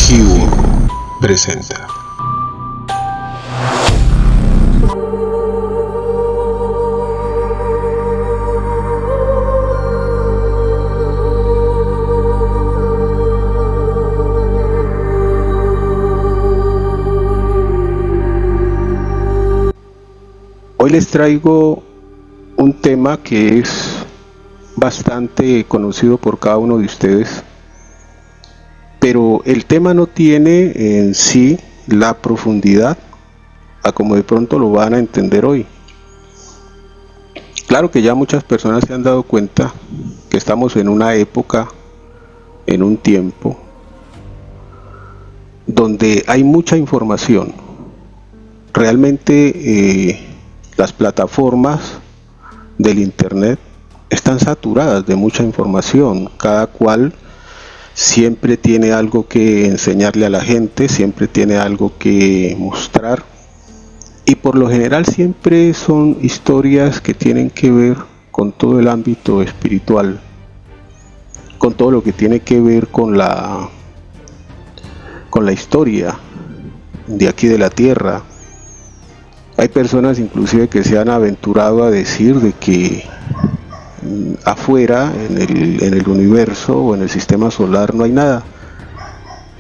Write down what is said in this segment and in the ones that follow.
Keyword presenta. Hoy les traigo un tema que es bastante conocido por cada uno de ustedes, pero el tema no tiene en sí la profundidad a como de pronto lo van a entender hoy. Claro que ya muchas personas se han dado cuenta que estamos en una época, en un tiempo, donde hay mucha información. Realmente las plataformas del internet están saturadas de mucha información. Cada cual siempre tiene algo que enseñarle a la gente, siempre tiene algo que mostrar, y por lo general siempre son historias que tienen que ver con todo el ámbito espiritual, con todo lo que tiene que ver con la historia de aquí de la tierra. Hay personas inclusive que se han aventurado a decir de que afuera, en el universo o en el sistema solar no hay nada,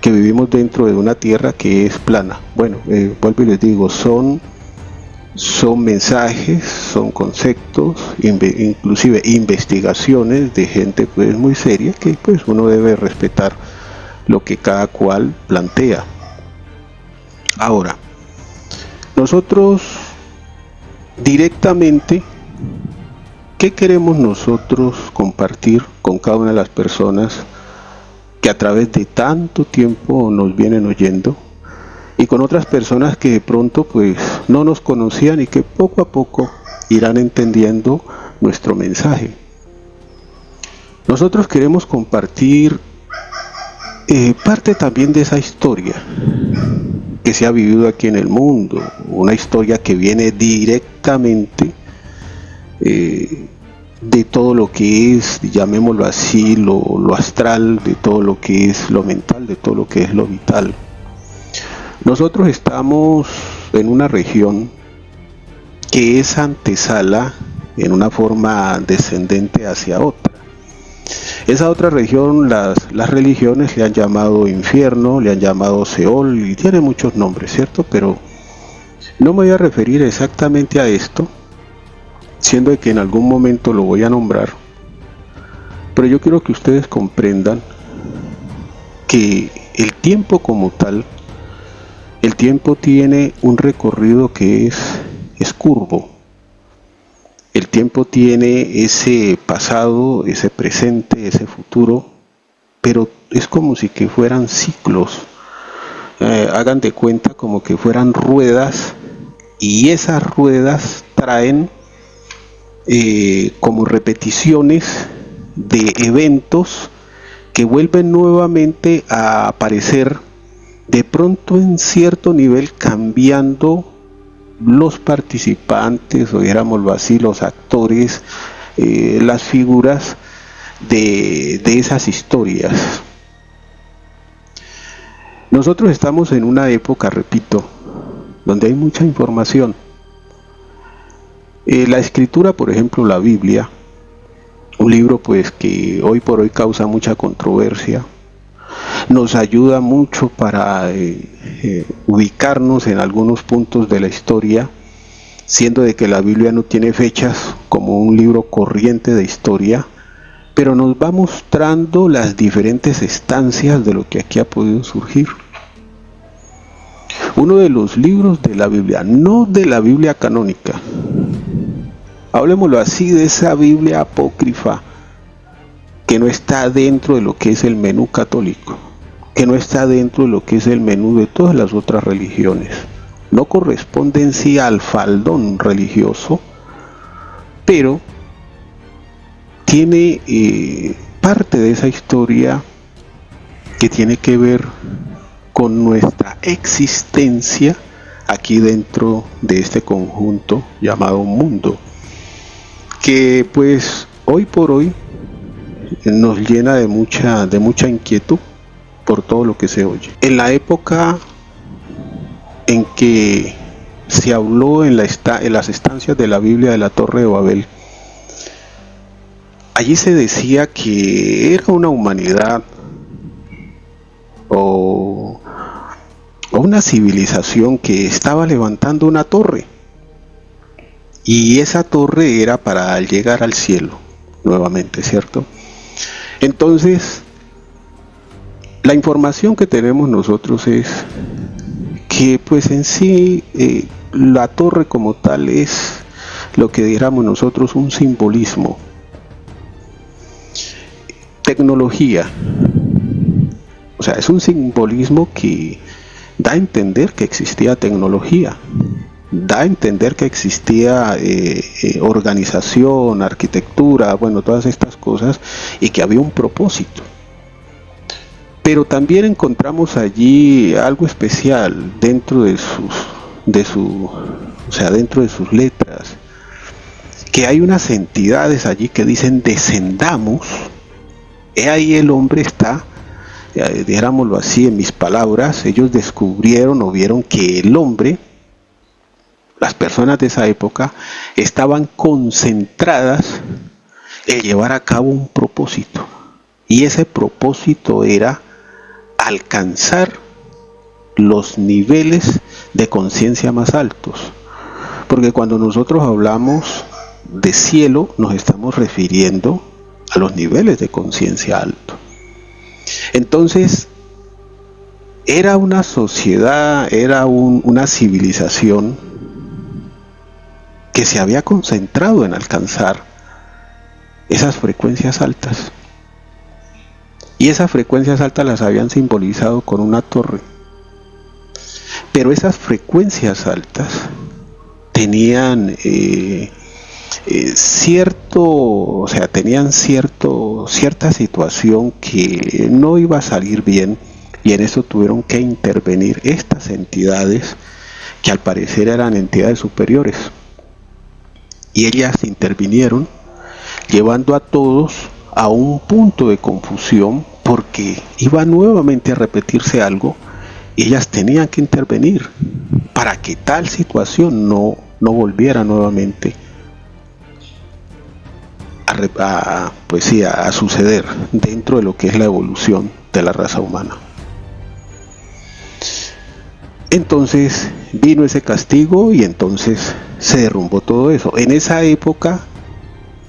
que vivimos dentro de una tierra que es plana. Bueno, vuelvo y les digo, son mensajes, son conceptos, inclusive investigaciones de gente pues muy seria, que pues uno debe respetar lo que cada cual plantea. Ahora, nosotros directamente, ¿qué queremos nosotros compartir con cada una de las personas que a través de tanto tiempo nos vienen oyendo, y con otras personas que de pronto pues no nos conocían y que poco a poco irán entendiendo nuestro mensaje? Nosotros queremos compartir parte también de esa historia que se ha vivido aquí en el mundo, una historia que viene directamente de todo lo que es, llamémoslo así, lo astral, de todo lo que es lo mental, de todo lo que es lo vital. Nosotros estamos en una región que es antesala en una forma descendente hacia otra. Esa otra región, las religiones le han llamado infierno, le han llamado Seol, y tiene muchos nombres, ¿cierto? Pero no me voy a referir exactamente a esto, siendo de que en algún momento lo voy a nombrar, pero yo quiero que ustedes comprendan que el tiempo como tal, el tiempo tiene un recorrido que es curvo. El tiempo tiene ese pasado, ese presente, ese futuro, pero es como si que fueran ciclos. Hagan de cuenta como que fueran ruedas, y esas ruedas traen como repeticiones de eventos que vuelven nuevamente a aparecer, de pronto en cierto nivel cambiando los participantes, o digámoslo así, los actores, las figuras de esas historias. Nosotros estamos en una época, repito, donde hay mucha información. La escritura, por ejemplo, la Biblia, un libro pues que hoy por hoy causa mucha controversia, nos ayuda mucho para ubicarnos en algunos puntos de la historia, siendo de que la Biblia no tiene fechas como un libro corriente de historia, pero nos va mostrando las diferentes estancias de lo que aquí ha podido surgir. Uno de los libros de la Biblia, no de la Biblia canónica, hablemoslo así, de esa Biblia apócrifa que no está dentro de lo que es el menú católico, que no está dentro de lo que es el menú de todas las otras religiones, no corresponde en sí al faldón religioso, pero tiene parte de esa historia que tiene que ver con nuestra existencia aquí dentro de este conjunto llamado mundo, que pues hoy por hoy nos llena de mucha inquietud, por todo lo que se oye. En la época en que se habló en las estancias de la Biblia de la Torre de Babel, allí se decía que era una humanidad o una civilización que estaba levantando una torre, y esa torre era para llegar al cielo nuevamente, ¿cierto? Entonces, la información que tenemos nosotros es que pues en sí la torre como tal es lo que diéramos nosotros un simbolismo, tecnología, o sea, es un simbolismo que da a entender que existía tecnología, da a entender que existía organización, arquitectura, bueno, todas estas cosas, y que había un propósito. Pero también encontramos allí algo especial dentro dentro de sus letras, que hay unas entidades allí que dicen descendamos. He ahí el hombre está, digámoslo así en mis palabras, ellos descubrieron o vieron que el hombre, las personas de esa época, estaban concentradas en llevar a cabo un propósito, y ese propósito era alcanzar los niveles de conciencia más altos, porque cuando nosotros hablamos de cielo nos estamos refiriendo a los niveles de conciencia alto. Entonces era una sociedad, era una civilización que se había concentrado en alcanzar esas frecuencias altas, y esas frecuencias altas las habían simbolizado con una torre. Pero esas frecuencias altas tenían cierta situación que no iba a salir bien, y en eso tuvieron que intervenir estas entidades que al parecer eran entidades superiores, y ellas intervinieron llevando a todos a un punto de confusión, porque iba nuevamente a repetirse algo y ellas tenían que intervenir para que tal situación no volviera nuevamente a suceder dentro de lo que es la evolución de la raza humana. Entonces vino ese castigo y entonces se derrumbó todo eso. En esa época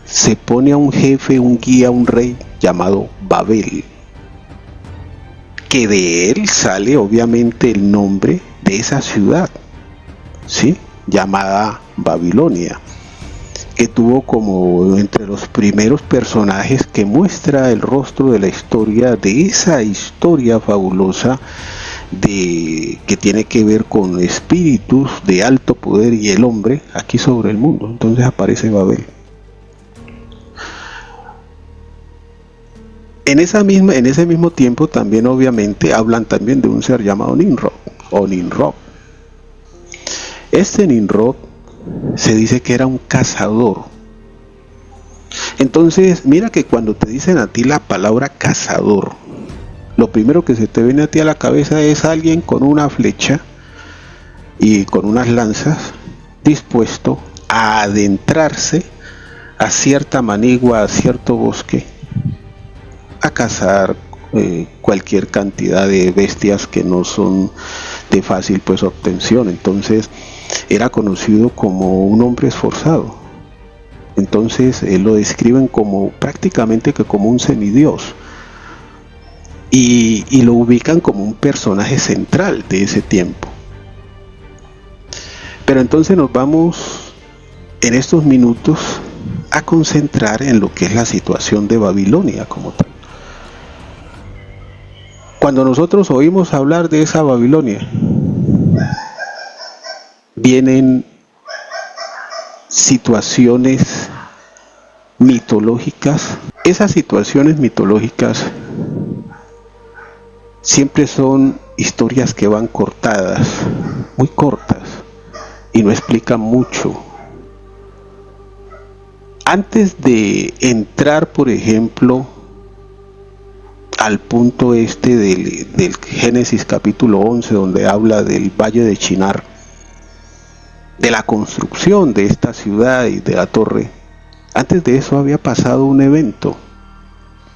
se pone a un jefe, un guía, un rey llamado Babel, que de él sale obviamente el nombre de esa ciudad, ¿sí?, llamada Babilonia, que tuvo como entre los primeros personajes que muestra el rostro de la historia, de esa historia fabulosa que tiene que ver con espíritus de alto poder y el hombre aquí sobre el mundo. Entonces aparece Babel. En ese mismo tiempo también obviamente hablan también de un ser llamado Nimrod o Nimrod. Este Nimrod se dice que era un cazador. Entonces mira que cuando te dicen a ti la palabra cazador, lo primero que se te viene a ti a la cabeza es alguien con una flecha y con unas lanzas, dispuesto a adentrarse a cierta manigua, a cierto bosque, a cazar cualquier cantidad de bestias que no son de fácil obtención. Entonces era conocido como un hombre esforzado. Entonces lo describen como prácticamente que como un semidios, y lo ubican como un personaje central de ese tiempo. Pero entonces nos vamos en estos minutos a concentrar en lo que es la situación de Babilonia como tal. Cuando nosotros oímos hablar de esa Babilonia, vienen situaciones mitológicas. Esas situaciones mitológicas siempre son historias que van cortadas, muy cortas, y no explican mucho. Antes de entrar, por ejemplo, al punto este del Génesis capítulo 11, donde habla del valle de Shinar, de la construcción de esta ciudad y de la torre. Antes de eso había pasado un evento,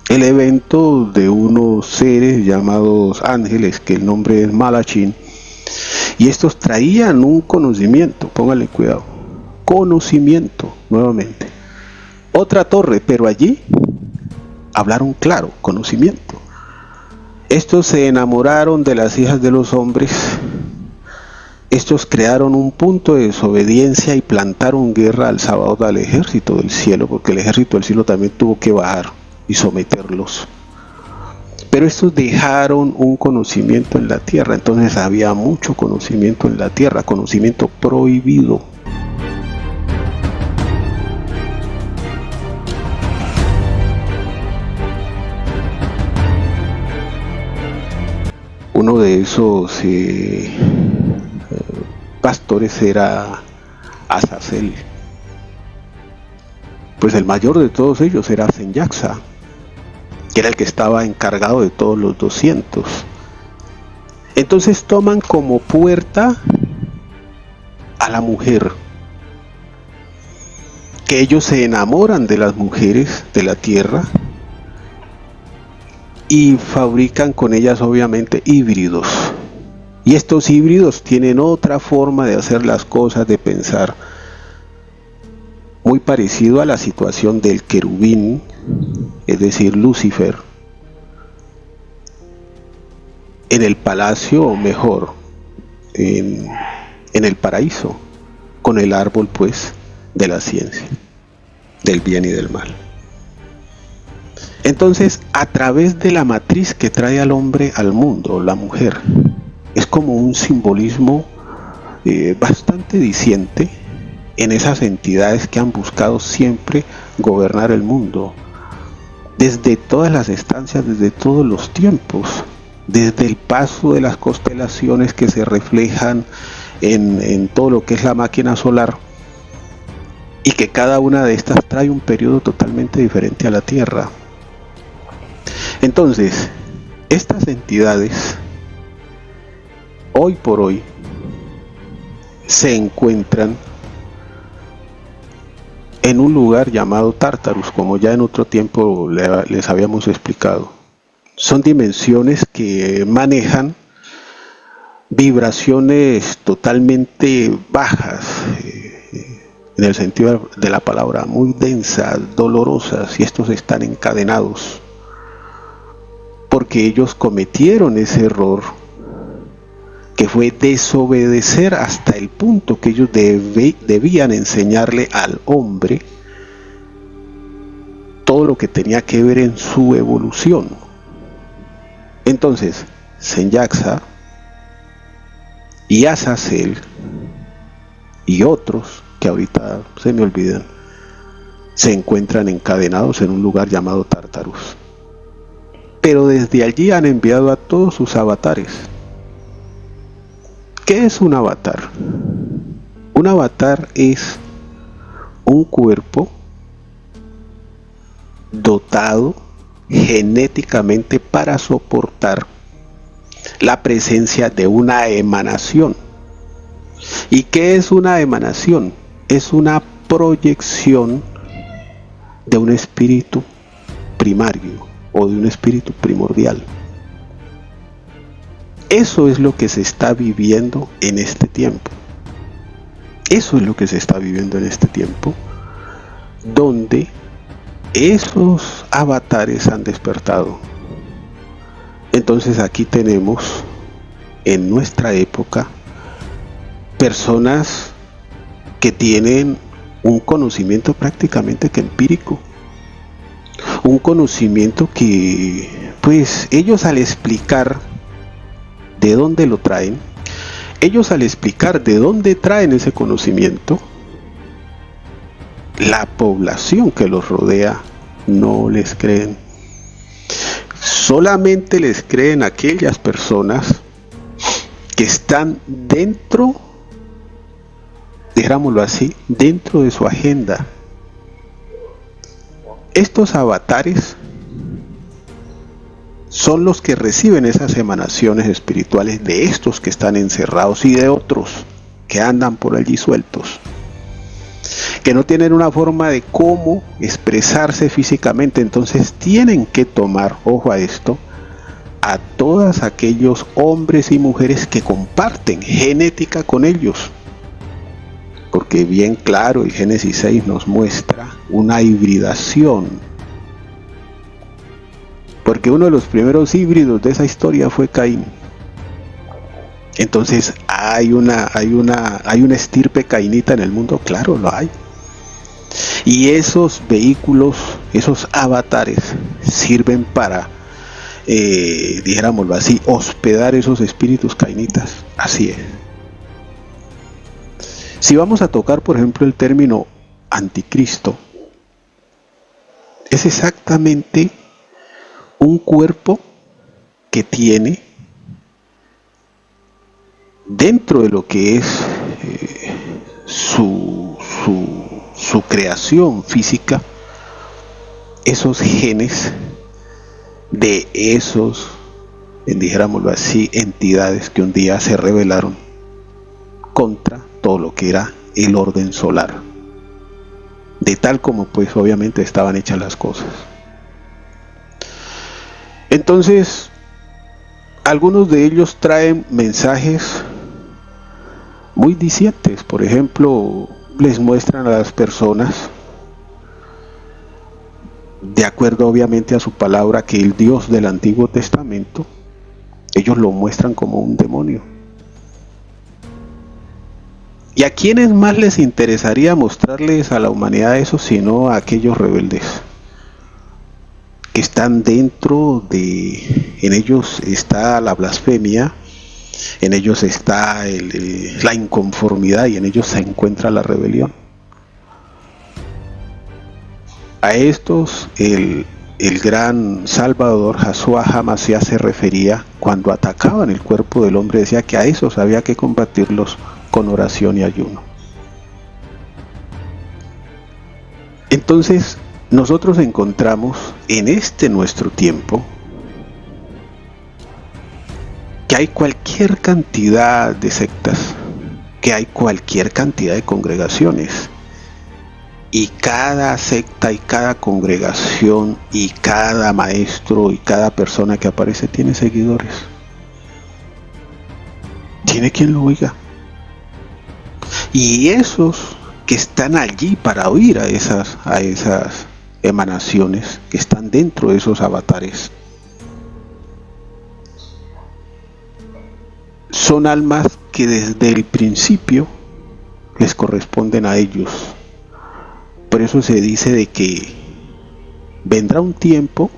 el evento de unos seres llamados ángeles, que el nombre es Malachín, y estos traían un conocimiento, póngale cuidado, conocimiento, nuevamente, otra torre, pero allí hablaron claro, conocimiento. Estos se enamoraron de las hijas de los hombres. Estos crearon un punto de desobediencia y plantaron guerra al Sabaoth, al ejército del cielo, porque el ejército del cielo también tuvo que bajar y someterlos. Pero estos dejaron un conocimiento en la tierra, entonces había mucho conocimiento en la tierra, conocimiento prohibido. Uno de esos pastores era Azazel. Pues el mayor de todos ellos era Senyaxa, que era el que estaba encargado de todos los 200. Entonces toman como puerta a la mujer, que ellos se enamoran de las mujeres de la tierra y fabrican con ellas obviamente híbridos. Y estos híbridos tienen otra forma de hacer las cosas, de pensar, muy parecido a la situación del querubín, es decir, Lucifer, en el palacio, o mejor, en el paraíso, con el árbol pues de la ciencia, del bien y del mal. Entonces, a través de la matriz que trae al hombre al mundo, la mujer, es como un simbolismo bastante diciente en esas entidades que han buscado siempre gobernar el mundo, desde todas las estancias, desde todos los tiempos, desde el paso de las constelaciones que se reflejan en todo lo que es la máquina solar, y que cada una de estas trae un periodo totalmente diferente a la Tierra. Entonces, estas entidades hoy por hoy se encuentran en un lugar llamado Tartarus, como ya en otro tiempo les habíamos explicado. Son dimensiones que manejan vibraciones totalmente bajas, en el sentido de la palabra, muy densas, dolorosas, y estos están encadenados porque ellos cometieron ese error, que fue desobedecer hasta el punto que ellos debían enseñarle al hombre todo lo que tenía que ver en su evolución. Entonces, Senyaxa y Azazel y otros que ahorita se me olvidan, se encuentran encadenados en un lugar llamado Tartarus. Pero desde allí han enviado a todos sus avatares. ¿Qué es un avatar? Un avatar es un cuerpo dotado genéticamente para soportar la presencia de una emanación. ¿Y qué es una emanación? Es una proyección de un espíritu primario o de un espíritu primordial. Eso es lo que se está viviendo en este tiempo. Eso es lo que se está viviendo en este tiempo, donde esos avatares han despertado. Entonces aquí tenemos en nuestra época personas que tienen un conocimiento prácticamente que empírico, un conocimiento que pues ellos al explicar de dónde lo traen, ellos al explicar de dónde traen ese conocimiento, la población que los rodea no les creen. Solamente les creen aquellas personas que están dentro, digámoslo así, dentro de su agenda. Estos avatares son los que reciben esas emanaciones espirituales de estos que están encerrados y de otros que andan por allí sueltos, que no tienen una forma de cómo expresarse físicamente. Entonces tienen que tomar, ojo a esto, a todos aquellos hombres y mujeres que comparten genética con ellos, porque bien claro el Génesis 6 nos muestra una hibridación, porque uno de los primeros híbridos de esa historia fue Caín. Entonces hay una estirpe cainita en el mundo, claro, lo hay. Y esos vehículos, esos avatares, sirven para, dijéramoslo así, hospedar esos espíritus cainitas. Así es. Si vamos a tocar, por ejemplo, el término anticristo, es exactamente un cuerpo que tiene dentro de lo que es su creación física, esos genes de esos, dijéramoslo así, entidades que un día se rebelaron contra todo lo que era el orden solar, de tal como pues obviamente estaban hechas las cosas. Entonces, algunos de ellos traen mensajes muy dicientes. Por ejemplo, les muestran a las personas, de acuerdo obviamente a su palabra, que el Dios del Antiguo Testamento, ellos lo muestran como un demonio. ¿Y a quiénes más les interesaría mostrarles a la humanidad eso, sino a aquellos rebeldes que están dentro de, en ellos está la blasfemia, en ellos está la inconformidad y en ellos se encuentra la rebelión? A estos el gran Salvador Yahshua HaMashiach se refería cuando atacaban el cuerpo del hombre, decía que a esos había que combatirlos con oración y ayuno. Entonces nosotros encontramos en este nuestro tiempo que hay cualquier cantidad de sectas, que hay cualquier cantidad de congregaciones, y cada secta y cada congregación y cada maestro y cada persona que aparece tiene seguidores, tiene quien lo oiga, y esos que están allí para oír a esas emanaciones que están dentro de esos avatares son almas que desde el principio les corresponden a ellos. Por eso se dice de que vendrá un tiempo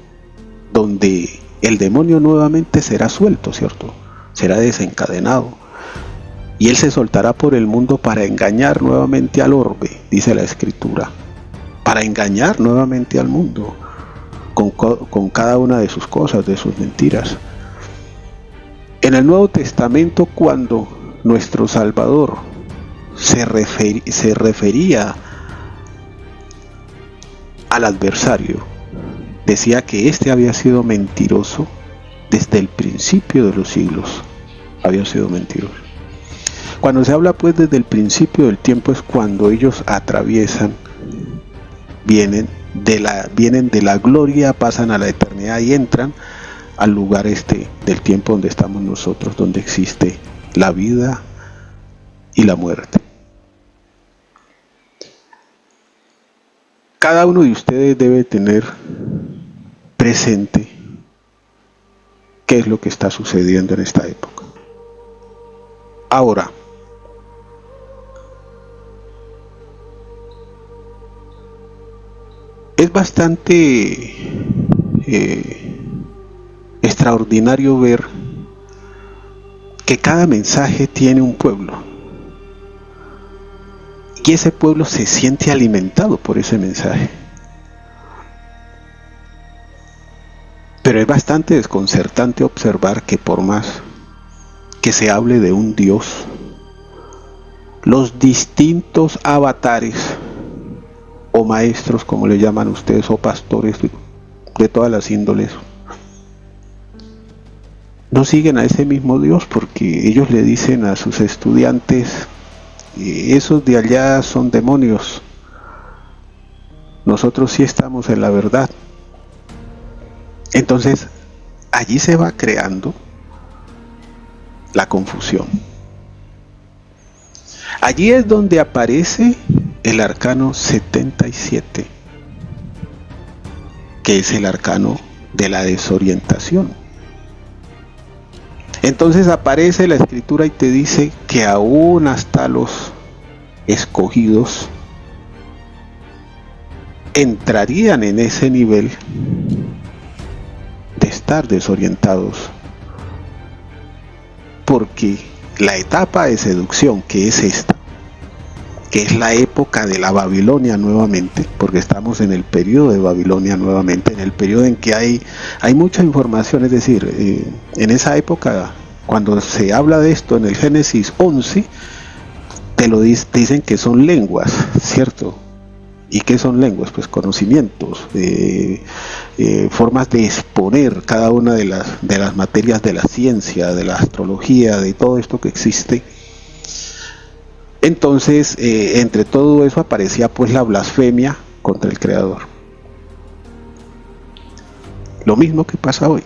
donde el demonio nuevamente será suelto, ¿cierto? Será desencadenado y él se soltará por el mundo para engañar nuevamente al orbe, dice la Escritura, para engañar nuevamente al mundo con cada una de sus cosas, de sus mentiras. En el Nuevo Testamento, cuando nuestro Salvador se refería al adversario, decía que éste había sido mentiroso desde el principio de los siglos, había sido mentiroso. Cuando se habla pues desde el principio del tiempo es cuando ellos atraviesan, vienen de la gloria, pasan a la eternidad y entran al lugar del tiempo donde estamos nosotros, donde existe la vida y la muerte. Cada uno de ustedes debe tener presente qué es lo que está sucediendo en esta época. Ahora, es bastante extraordinario ver que cada mensaje tiene un pueblo y ese pueblo se siente alimentado por ese mensaje. Pero es bastante desconcertante observar que por más que se hable de un Dios, los distintos avatares o maestros, como le llaman ustedes, o pastores de todas las índoles, no siguen a ese mismo Dios, porque ellos le dicen a sus estudiantes, esos de allá son demonios, nosotros sí estamos en la verdad. Entonces allí se va creando la confusión. Allí es donde aparece el arcano 77, que es el arcano de la desorientación. Entonces aparece la escritura y te dice que aún hasta los escogidos entrarían en ese nivel de estar desorientados, porque la etapa de seducción, que es esta, que es la época de la Babilonia nuevamente, porque estamos en el periodo de Babilonia nuevamente, en el periodo en que hay mucha información, es decir, en esa época, cuando se habla de esto en el Génesis 11, te dicen que son lenguas, ¿cierto? ¿Y qué son lenguas? Pues conocimientos, formas de exponer cada una de las materias de la ciencia, de la astrología, de todo esto que existe. Entonces, entre todo eso aparecía pues la blasfemia contra el Creador. Lo mismo que pasa hoy.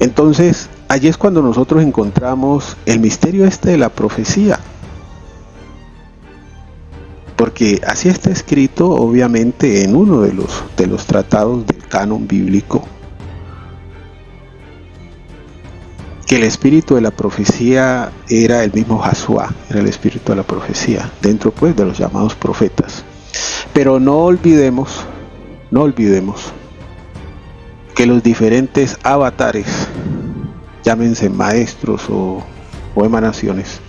Entonces, allí es cuando nosotros encontramos el misterio de la profecía. Porque así está escrito, obviamente, en uno de los tratados del canon bíblico, que el espíritu de la profecía era el mismo Jasuá, era el espíritu de la profecía, dentro pues de los llamados profetas. Pero no olvidemos que los diferentes avatares, llámense maestros o emanaciones,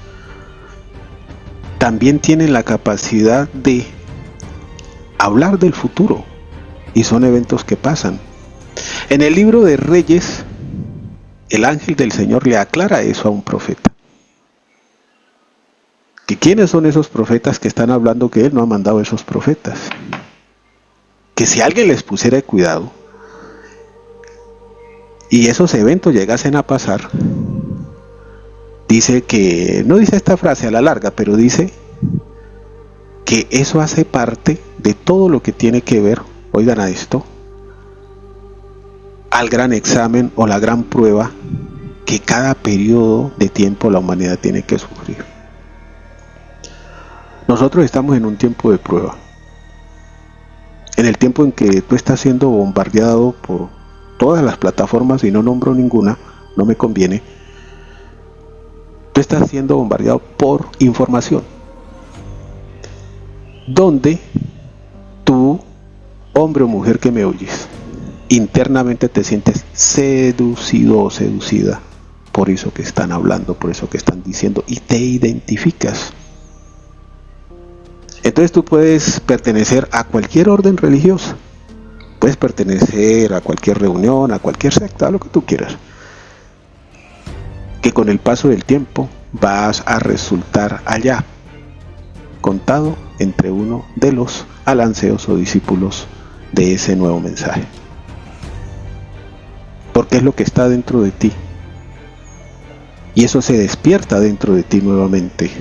también tienen la capacidad de hablar del futuro, y son eventos que pasan. En el libro de Reyes, el ángel del Señor le aclara eso a un profeta. ¿Que quiénes son esos profetas que están hablando que él no ha mandado a esos profetas? Que si alguien les pusiera cuidado y esos eventos llegasen a pasar, dice que, no dice esta frase a la larga, pero dice que eso hace parte de todo lo que tiene que ver, oigan a esto, al gran examen o la gran prueba que cada periodo de tiempo la humanidad tiene que sufrir. Nosotros estamos en un tiempo de prueba, en el tiempo en que tú estás siendo bombardeado por todas las plataformas, y no nombro ninguna, no me conviene. Tú estás siendo bombardeado por información, donde tú, hombre o mujer que me oyes, internamente te sientes seducido o seducida por eso que están hablando, por eso que están diciendo, y te identificas. Entonces tú puedes pertenecer a cualquier orden religiosa, puedes pertenecer a cualquier reunión, a cualquier secta, a lo que tú quieras, que con el paso del tiempo vas a resultar allá contado entre uno de los alanceos o discípulos de ese nuevo mensaje, porque es lo que está dentro de ti, y eso se despierta dentro de ti nuevamente,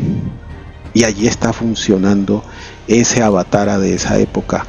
y allí está funcionando ese avatar de esa época,